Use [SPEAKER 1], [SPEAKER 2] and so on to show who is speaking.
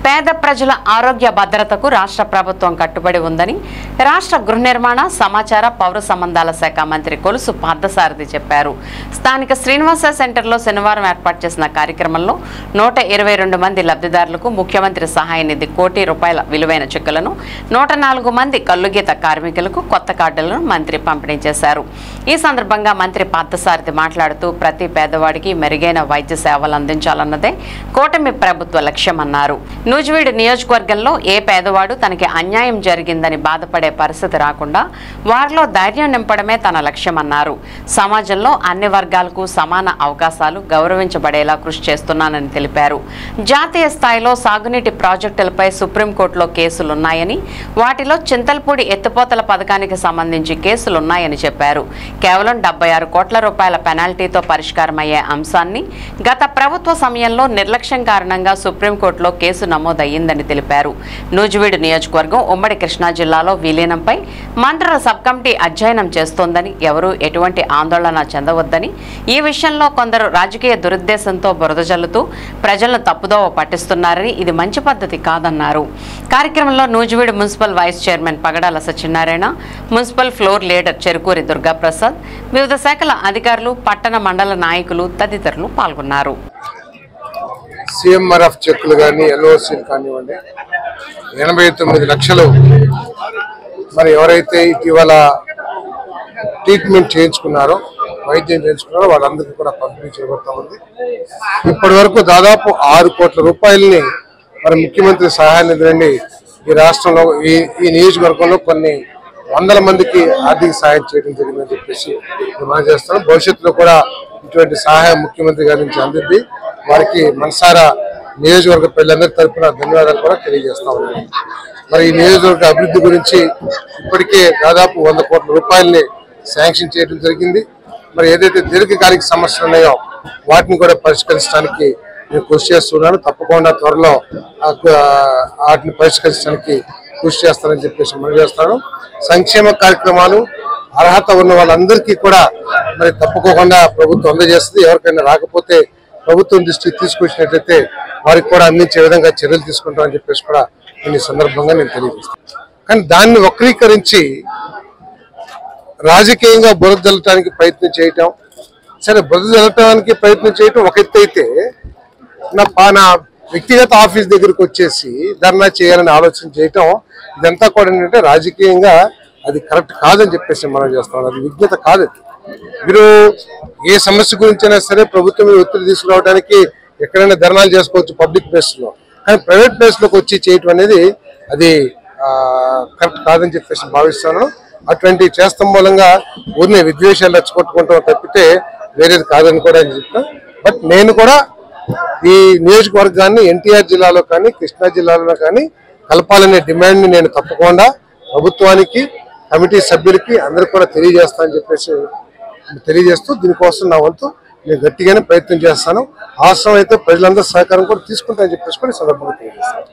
[SPEAKER 1] పేద ప్రజల ఆరోగ్య భద్రతకు రాష్ట్ర ప్రభుత్వం కట్టుబడి ఉందని రాష్ట్ర గృహ నిర్మాణ సమాచార పౌర సంబంధాల శాఖ మంత్రి కొలుసు పార్థసారథి చెప్పారు. స్థానిక శ్రీనివాస సెంటర్లో శనివారం ఏర్పాటు చేసిన కార్యక్రమంలో 122 మంది లబ్ధిదారులకు ముఖ్యమంత్రి సహాయ నిధి ₹1,00,00,000 విలువైన చెక్కులను 104 మంది కల్లుగీత కార్మికులకు కొత్త కార్డులను మంత్రి పంపిణీ చేశారు. ఈ సందర్భంగా మంత్రి పార్థసారథి మాట్లాడుతూ ప్రతి పేదవాడికి మెరుగైన వైద్య సేవలు అందించాలన్నదే కూటమి ప్రభుత్వ లక్ష్యమన్నారు. నూజివీడు నియోజకవర్గంలో ఏ పేదవాడు తనకి అన్యాయం జరిగిందని బాధపడే పరిస్థితి రాకుండా వారిలో ధైర్యం నింపడమే తన లక్ష్యమన్నారు. సమాజంలో అన్ని వర్గాలకు సమాన అవకాశాలు గౌరవించబడేలా కృషి చేస్తున్నానని తెలిపారు. జాతీయ స్థాయిలో సాగునీటి ప్రాజెక్టులపై సుప్రీంకోర్టులో కేసులున్నాయని, వాటిలో చింతల్పూడి ఎత్తిపోతల పథకానికి సంబంధించి కేసులున్నాయని చెప్పారు. కేవలం ₹76 కోట్ల పెనాల్టీతో పరిష్కారమయ్యే అంశాన్ని గత ప్రభుత్వ సమయంలో నిర్లక్ష్యం కారణంగా సుప్రీంకోర్టులో కేసు నమోదయ్యిందని తెలిపారు. నూజివీడు నియోజకవర్గం ఉమ్మడి కృష్ణా జిల్లాలో విలీనంపై మంత్రుల సబ్ కమిటీ అధ్యయనం చేస్తోందని, ఎవరూ ఎటువంటి ఆందోళన చెందవద్దని, ఈ విషయంలో కొందరు రాజకీయ దురుద్దేశంతో బురద జల్లుతూ ప్రజలను తప్పుదోవ పట్టిస్తున్నారని, ఇది మంచి పద్ధతి కాదన్నారు. కార్యక్రమంలో Nuzvid municipal vice chairman Pagadala Satyanarayana, municipal floor leader Cherukuri Durgaprasad, వివిధ శాఖల అధికారులు, పట్టణ మండల నాయకులు తదితరులు పాల్గొన్నారు.
[SPEAKER 2] CMRF చెక్కులు కానీ LOCలు కానివ్వండి, 89 లక్షలు మరి ఎవరైతే ఇటీవల ట్రీట్మెంట్ చేయించుకున్నారో, వైద్యం చేయించుకున్నారో వాళ్ళందరికీ కూడా పంపిణీ చేయబడతా ఉంది. ఇప్పటి వరకు దాదాపు ₹6 కోట్ల మరి ముఖ్యమంత్రి సహాయ నిధి నుండి ఈ రాష్ట్రంలో ఈ నియోజకవర్గంలో కొన్ని వందల మందికి ఆర్థిక సహాయం చేయడం జరిగిందని చెప్పేసి మనం చేస్తాం. భవిష్యత్తులో కూడా ఇటువంటి సహాయం ముఖ్యమంత్రి గారి నుంచి అందింది. వారికి మనసారా నియోజకవర్గ ప్రజలందరి తరఫున ధన్యవాదాలు కూడా తెలియజేస్తా ఉన్నాను. మరి ఈ నియోజకవర్గ అభివృద్ధి గురించి ఇప్పటికే దాదాపు ₹100 కోట్ల శాంక్షన్ చేయడం జరిగింది. మరి ఏదైతే దీర్ఘకాలిక సమస్యలు ఉన్నాయో వాటిని కూడా పరిష్కరించడానికి నేను కృషి చేస్తున్నాను. తప్పకుండా త్వరలో వాటిని పరిష్కరించడానికి కృషి చేస్తానని చెప్పేసి మనం చేస్తాను. సంక్షేమ కార్యక్రమాలు అర్హత ఉన్న వాళ్ళందరికీ కూడా మరి తప్పకుండా ప్రభుత్వం అందజేస్తుంది. ఎవరికైనా రాకపోతే ప్రభుత్వం దృష్టికి తీసుకొచ్చినట్లయితే వారికి కూడా అందించే విధంగా చర్యలు తీసుకుంటామని చెప్పేసి కూడా ఈ సందర్భంగా నేను తెలియజేస్తాను. కానీ దాన్ని వక్రీకరించి రాజకీయంగా బురద జల్లటానికి ప్రయత్నం చేయటం, సరే బురద జల్లటానికి ప్రయత్నం చేయటం ఒక ఎత్తు అయితే, నా వ్యక్తిగత ఆఫీస్ దగ్గరికి వచ్చేసి ధర్నా చేయాలని ఆలోచన చేయటం, ఇదంతా కూడా ఏంటంటే రాజకీయంగా అది కరెక్ట్ కాదని చెప్పేసి మనం చేస్తాం. అది విజ్ఞత కాదు. మీరు ఏ సమస్య గురించి అయినా సరే ప్రభుత్వం మీద ఒత్తిడి తీసుకురావడానికి ఎక్కడైనా ధర్నాలు చేసుకోవచ్చు పబ్లిక్ ప్లేస్ లో, కానీ ప్రైవేట్ ప్లేస్ లోకి వచ్చి చేయటం అనేది అది కరెక్ట్ కాదని చెప్పేసి భావిస్తాను. అటువంటి చేస్తాం మూలంగా ఊరిని విద్వేషాలు రెచ్చగొట్టుకుంటాం తప్పితే వేరేది కాదని కూడా చెప్తాను. బట్ నేను కూడా ఈ నియోజకవర్గాన్ని ఎన్టీఆర్ జిల్లాలో కానీ కృష్ణా జిల్లాలో కానీ కలపాలనే డిమాండ్ ని నేను తప్పకుండా ప్రభుత్వానికి, కమిటీ సభ్యులకి అందరికి కూడా తెలియజేస్తానని చెప్పేసి తెలియజేస్తూ దీనికోసం నా వంతు నేను గట్టిగానే ప్రయత్నం చేస్తాను. అవసరం అయితే ప్రజలందరూ సహకారం కూడా తీసుకుంటానని చెప్పేసి కూడా సందర్భంగా తెలియజేస్తాను.